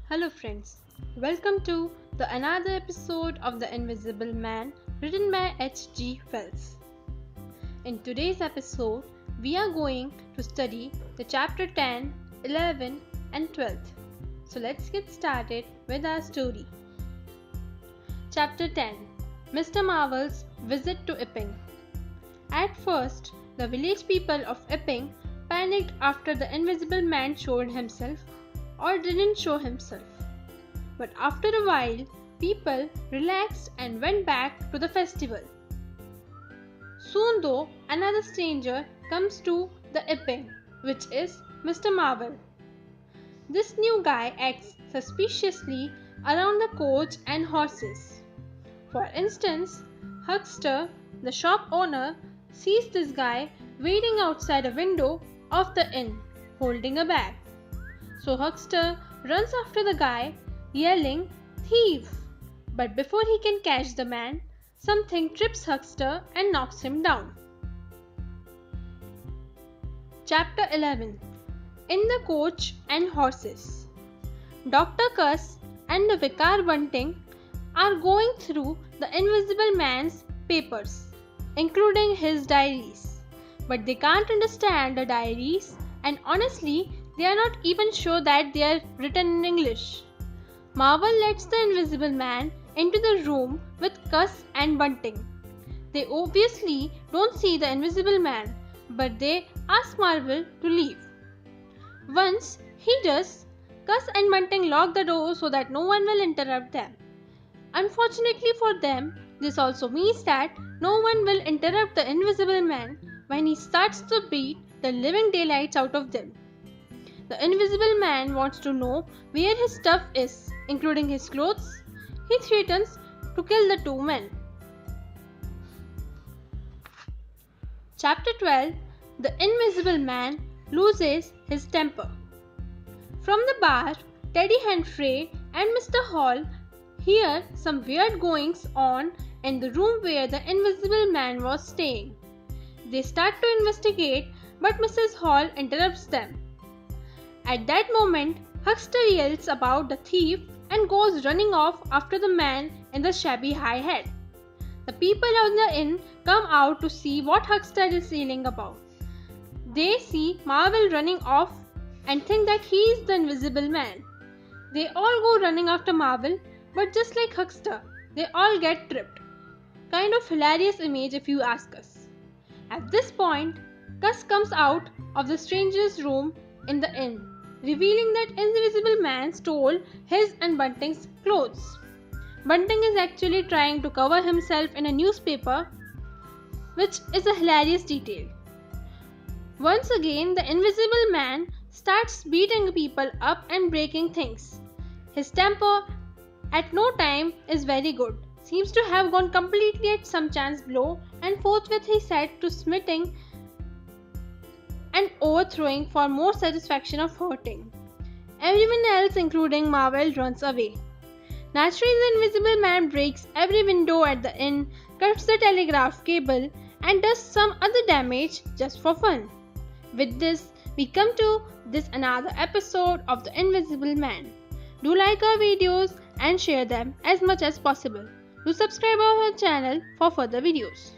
Hello friends, welcome to the another episode of The Invisible Man written by H.G. Wells. In today's episode, we are going to study the chapter 10, 11 and 12. So let's get started with our story. Chapter 10, Mr. Marvel's Visit to Epping. At first, the village people of Epping panicked after the Invisible Man showed himself or didn't show himself. But after a while, people relaxed and went back to the festival. Soon though, another stranger comes to the Epping, which is Mr. Marvel. This new guy acts suspiciously around the coach and horses. For instance, Huckster, the shop owner, sees this guy waiting outside a window of the inn, holding a bag. So Huckster runs after the guy, yelling, "Thief!" But before he can catch the man, something trips Huckster and knocks him down. Chapter 11, In the Coach and Horses. Dr. Cuss and the Vicar Bunting are going through the Invisible Man's papers, including his diaries. But they can't understand the diaries, and honestly, they are not even sure that they are written in English. Marvel lets the Invisible Man into the room with Cuss and Bunting. They obviously don't see the Invisible Man, but they ask Marvel to leave. Once he does, Cuss and Bunting lock the door so that no one will interrupt them. Unfortunately for them, this also means that no one will interrupt the Invisible Man when he starts to beat the living daylights out of them. The Invisible Man wants to know where his stuff is, including his clothes. He threatens to kill the two men. Chapter 12, The Invisible Man Loses His Temper. From the bar, Teddy Henfrey and Mr. Hall hear some weird goings on in the room where the Invisible Man was staying. They start to investigate, but Mrs. Hall interrupts them. At that moment, Huckster yells about the thief and goes running off after the man in the shabby high hat. The people of the inn come out to see what Huckster is yelling about. They see Marvel running off and think that he is the Invisible Man. They all go running after Marvel, but just like Huckster, they all get tripped. Kind of hilarious image if you ask us. At this point, Cuss comes out of the stranger's room in the inn, revealing that Invisible Man stole his and Bunting's clothes. Bunting is actually trying to cover himself in a newspaper, which is a hilarious detail. Once again, the Invisible Man starts beating people up and breaking things. His temper at no time is very good. Seems to have gone completely at some chance blow, and forthwith he set to smiting and overthrowing for more satisfaction of hurting. Everyone else, including Marvel, runs away. Naturally, the Invisible Man breaks every window at the inn, cuts the telegraph cable, and does some other damage just for fun. With this, we come to this another episode of The Invisible Man. Do like our videos and share them as much as possible. Do subscribe our channel for further videos.